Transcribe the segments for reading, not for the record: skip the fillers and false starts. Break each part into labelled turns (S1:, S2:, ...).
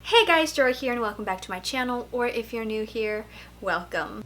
S1: Hey guys, Dora here and welcome back to my channel, or if you're new here, welcome.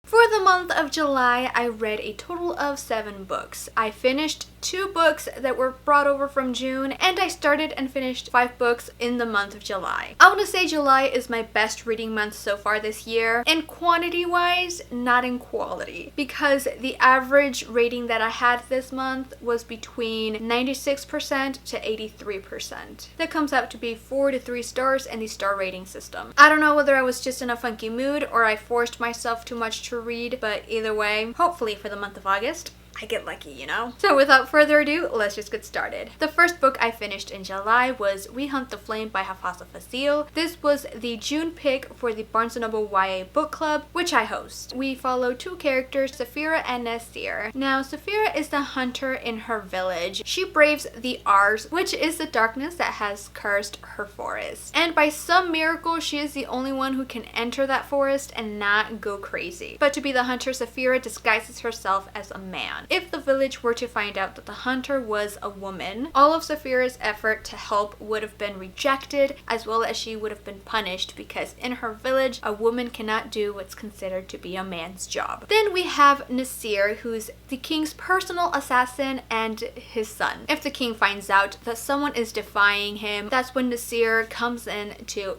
S1: For the month of July, I read a total of 7 books. I finished 2 books that were brought over from June, and I started and finished 5 books in the month of July. I want to say July is my best reading month so far this year, and quantity-wise, not in quality, because the average rating that I had this month was between 96% to 83%. That comes out to be 4 to 3 stars in the star rating system. I don't know whether I was just in a funky mood or I forced myself too much to read, but either way, hopefully for the month of August, I get lucky, you know? So without further ado, let's just get started. The first book I finished in July was We Hunt the Flame by Hafasa Fasil. This was the June pick for the Barnes & Noble YA book club, which I host. We follow 2 characters, Saphira and Nasir. Now, Saphira is the hunter in her village. She braves the Ars, which is the darkness that has cursed her forest. And by some miracle, she is the only one who can enter that forest and not go crazy. But to be the hunter, Saphira disguises herself as a man. If the village were to find out that the hunter was a woman, all of Saphira's effort to help would have been rejected, as well as she would have been punished, because in her village, a woman cannot do what's considered to be a man's job. Then we have Nasir, who's the king's personal assassin and his son. If the king finds out that someone is defying him, that's when Nasir comes in to...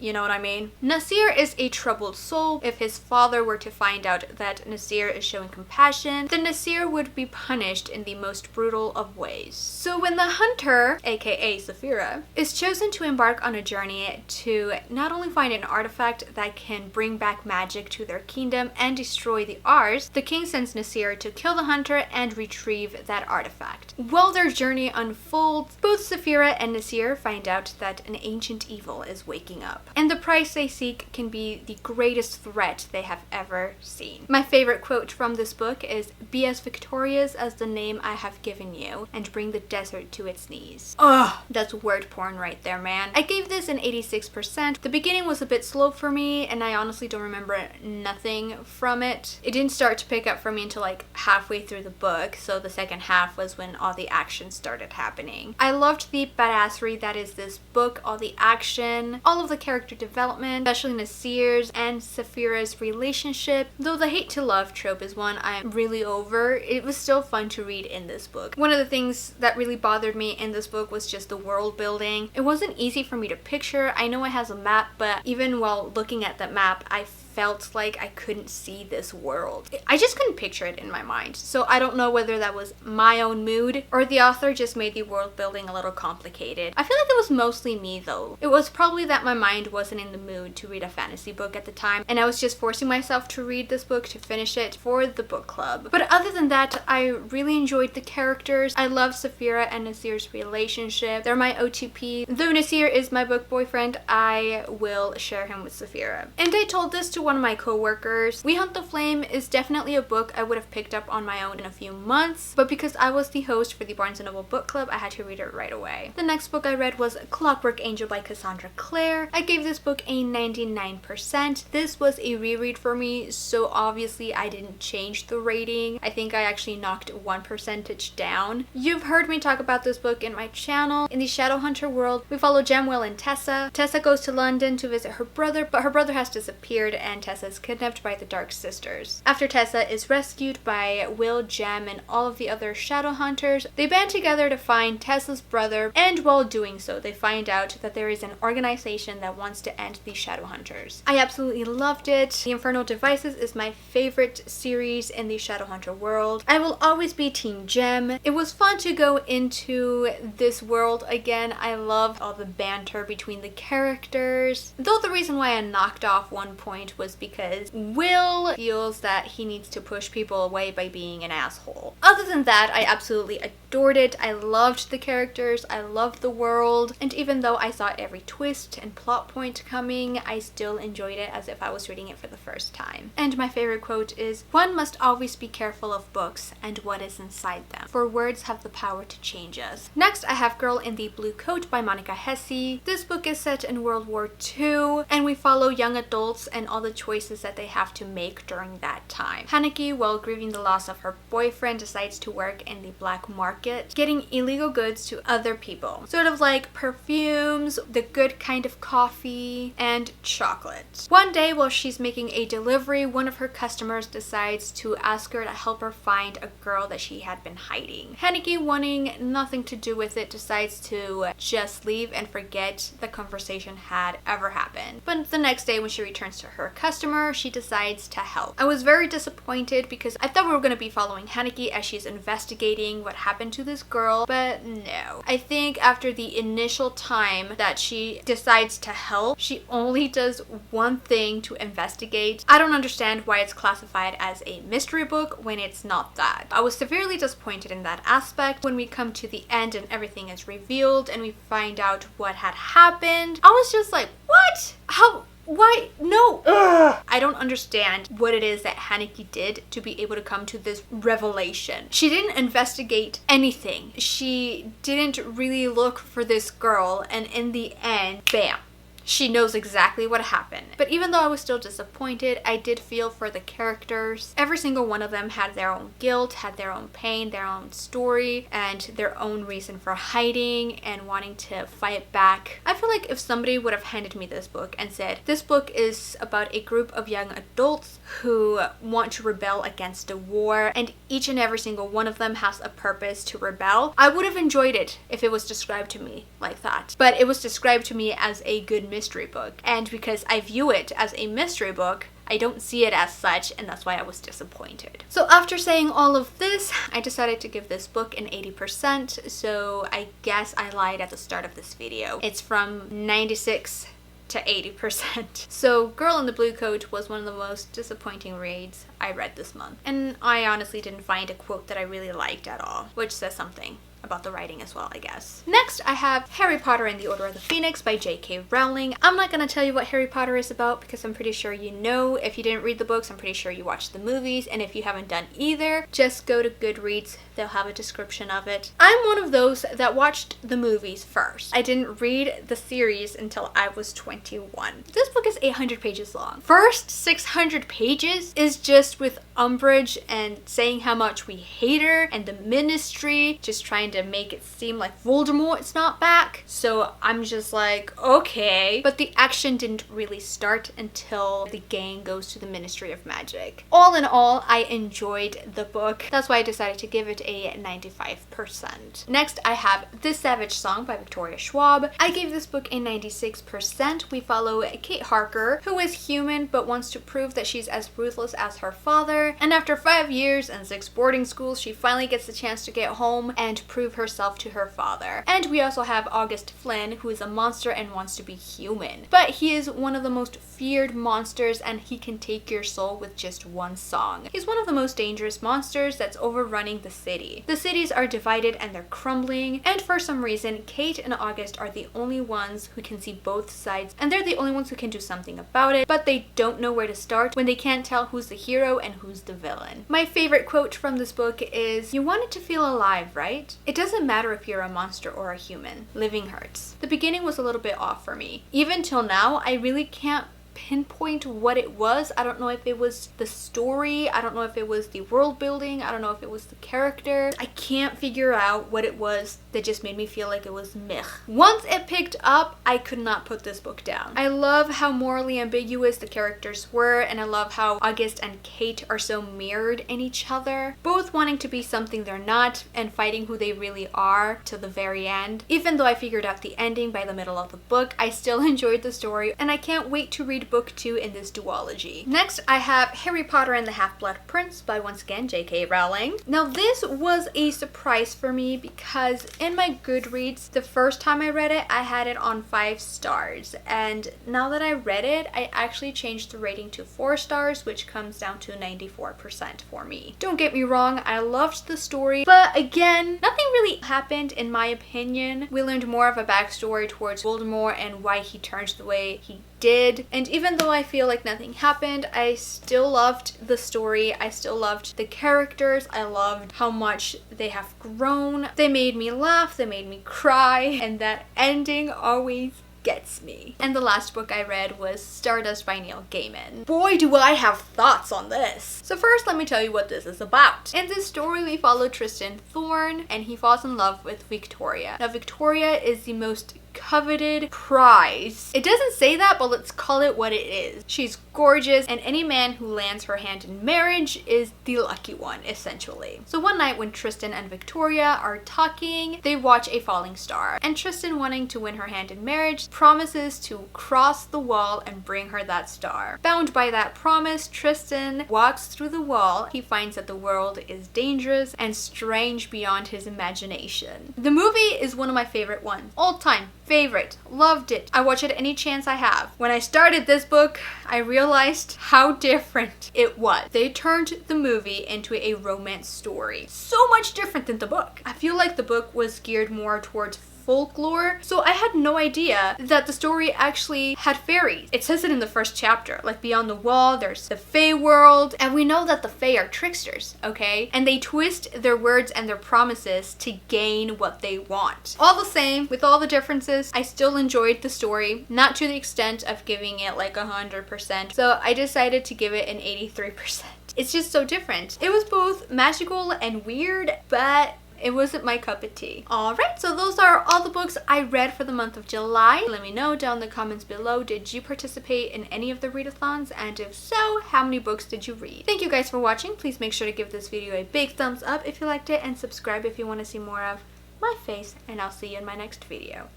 S1: You know what I mean? Nasir is a troubled soul. If his father were to find out that Nasir is showing compassion, then Nasir would be punished in the most brutal of ways. So when the hunter, aka Saphira, is chosen to embark on a journey to not only find an artifact that can bring back magic to their kingdom and destroy the Ars, the king sends Nasir to kill the hunter and retrieve that artifact. While their journey unfolds, both Saphira and Nasir find out that an ancient evil is waking up, and the prize they seek can be the greatest threat they have ever seen. My favorite quote from this book is, "Be as victorious as the name I have given you, and bring the desert to its knees." Ugh, that's word porn right there, man. I gave this an 86%. The beginning was a bit slow for me, and I honestly don't remember nothing from it. It didn't start to pick up for me until like halfway through the book, so the second half was when all the action started happening. I loved the badassery that is this book, all the action, all of the character development, especially Nasir's and Saphira's relationship. Though the hate to love trope is one I'm really over, it was still fun to read in this book. One of the things that really bothered me in this book was just the world building. It wasn't easy for me to picture. I know it has a map, but even while looking at that map, I felt like I couldn't see this world. I just couldn't picture it in my mind. So I don't know whether that was my own mood or the author just made the world building a little complicated. I feel like it was mostly me though. It was probably that my mind wasn't in the mood to read a fantasy book at the time, and I was just forcing myself to read this book to finish it for the book club. But other than that, I really enjoyed the characters. I love Saphira and Nasir's relationship. They're my OTP. Though Nasir is my book boyfriend, I will share him with Saphira. And I told this to one of my co-workers. We Hunt the Flame is definitely a book I would have picked up on my own in a few months, but because I was the host for the Barnes & Noble book club, I had to read it right away. The next book I read was Clockwork Angel by Cassandra Clare. I gave this book a 99%. This was a reread for me, so obviously I didn't change the rating. I think I actually knocked 1% down. You've heard me talk about this book in my channel. In the Shadowhunter world, we follow Gemwell and Tessa. Tessa goes to London to visit her brother, but her brother has disappeared and Tessa is kidnapped by the Dark Sisters. After Tessa is rescued by Will, Gem, and all of the other Shadowhunters, they band together to find Tessa's brother, and while doing so, they find out that there is an organization that wants to end the Shadowhunters. I absolutely loved it. The Infernal Devices is my favorite series in the Shadowhunter world. I will always be Team Gem. It was fun to go into this world again. I loved all the banter between the characters. Though the reason why I knocked off 1 point was because Will feels that he needs to push people away by being an asshole. Other than that, I absolutely adored it. I loved the characters, I loved the world, and even though I saw every twist and plot point coming, I still enjoyed it as if I was reading it for the first time. And my favorite quote is, "One must always be careful of books and what is inside them, for words have the power to change us." Next, I have Girl in the Blue Coat by Monica Hesse. This book is set in World War II, and we follow young adults and all the the choices that they have to make during that time. Haneke, while grieving the loss of her boyfriend, decides to work in the black market, getting illegal goods to other people. Sort of like perfumes, the good kind of coffee, and chocolate. One day while she's making a delivery, one of her customers decides to ask her to help her find a girl that she had been hiding. Haneke, wanting nothing to do with it, decides to just leave and forget the conversation had ever happened. But the next day when she returns to her customer, she decides to help. I was very disappointed because I thought we were going to be following Haneke as she's investigating what happened to this girl, but no. I think after the initial time that she decides to help, she only does one thing to investigate. I don't understand why it's classified as a mystery book when it's not that. I was severely disappointed in that aspect. When we come to the end and everything is revealed and we find out what had happened, I was just like, what? How? Why? No. Ugh. I don't understand what it is that Haneke did to be able to come to this revelation. She didn't investigate anything. She didn't really look for this girl, and in the end, bam. She knows exactly what happened. But even though I was still disappointed, I did feel for the characters. Every single one of them had their own guilt, had their own pain, their own story, and their own reason for hiding and wanting to fight back. I feel like if somebody would have handed me this book and said, this book is about a group of young adults who want to rebel against a war, and each and every single one of them has a purpose to rebel, I would have enjoyed it if it was described to me like that. But it was described to me as a good mystery book, and because I view it as a mystery book, I don't see it as such, and that's why I was disappointed. So after saying all of this, I decided to give this book an 80%, so I guess I lied at the start of this video. It's from 96 to 80%. So Girl in the Blue Coat was one of the most disappointing reads I read this month, and I honestly didn't find a quote that I really liked at all, which says something about the writing as well, I guess. Next, I have Harry Potter and the Order of the Phoenix by J.K. Rowling. I'm not gonna tell you what Harry Potter is about because I'm pretty sure you know. If you didn't read the books, I'm pretty sure you watched the movies, and if you haven't done either, just go to Goodreads. They'll have a description of it. I'm one of those that watched the movies first. I didn't read the series until I was 21. This book is 800 pages long. First 600 pages is just with Umbridge and saying how much we hate her, and the Ministry just trying to make it seem like Voldemort's not back. So I'm just like, okay. But the action didn't really start until the gang goes to the Ministry of Magic. All in all, I enjoyed the book. That's why I decided to give it a 95%. Next, I have This Savage Song by Victoria Schwab. I gave this book a 96%. We follow Kate Harker, who is human but wants to prove that she's as ruthless as her father. And after 5 years and 6 boarding schools, she finally gets the chance to get home and prove herself to her father. And we also have August Flynn, who is a monster and wants to be human. But he is one of the most feared monsters, and he can take your soul with just one song. He's one of the most dangerous monsters that's overrunning the city. The cities are divided and they're crumbling, and for some reason, Kate and August are the only ones who can see both sides, and they're the only ones who can do something about it, but they don't know where to start when they can't tell who's the hero and who's the villain. My favorite quote from this book is, "You wanted to feel alive, right? It doesn't matter if you're a monster or a human. Living hurts." The beginning was a little bit off for me. Even till now, I really can't pinpoint what it was. I don't know if it was the story, I don't know if it was the world building, I don't know if it was the character. I can't figure out what it was that just made me feel like it was meh. Once it picked up, I could not put this book down. I love how morally ambiguous the characters were, and I love how August and Kate are so mirrored in each other, both wanting to be something they're not and fighting who they really are till the very end. Even though I figured out the ending by the middle of the book, I still enjoyed the story, and I can't wait to read book 2 in this duology. Next, I have Harry Potter and the Half-Blood Prince by, once again, J.K. Rowling. Now, this was a surprise for me because in my Goodreads, the first time I read it, I had it on 5 stars. And now that I read it, I actually changed the rating to 4 stars, which comes down to 94% for me. Don't get me wrong, I loved the story, but again, nothing really happened in my opinion. We learned more of a backstory towards Voldemort and why he turns the way he did, and even though I feel like nothing happened, I still loved the story. I still loved the characters. I loved how much they have grown. They made me laugh, they made me cry, and that ending always gets me. And the last book I read was Stardust by Neil Gaiman. Boy, do I have thoughts on this. So first, let me tell you what this is about. In this story, we follow Tristan Thorne, and he falls in love with Victoria. Now, Victoria is the most coveted prize. It doesn't say that, but let's call it what it is. She's gorgeous, and any man who lands her hand in marriage is the lucky one, essentially. So one night when Tristan and Victoria are talking, they watch a falling star, and Tristan, wanting to win her hand in marriage, promises to cross the wall and bring her that star. Bound by that promise, Tristan walks through the wall. He finds that the world is dangerous and strange beyond his imagination. The movie is one of my favorite ones. All time favorite. Loved it. I watch it any chance I have. When I started this book, I realized how different it was. They turned the movie into a romance story. So much different than the book. I feel like the book was geared more towards folklore, so I had no idea that the story actually had fairies. It says it in the first chapter, like beyond the wall there's the Fae world, and we know that the Fae are tricksters, okay? And they twist their words and their promises to gain what they want. All the same, with all the differences, I still enjoyed the story, not to the extent of giving it like 100%, so I decided to give it an 83%. It's just so different. It was both magical and weird, but it wasn't my cup of tea. Alright, so those are all the books I read for the month of July. Let me know down in the comments below, did you participate in any of the readathons? And if so, how many books did you read? Thank you guys for watching. Please make sure to give this video a big thumbs up if you liked it, and subscribe if you want to see more of my face, and I'll see you in my next video.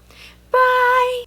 S1: Bye!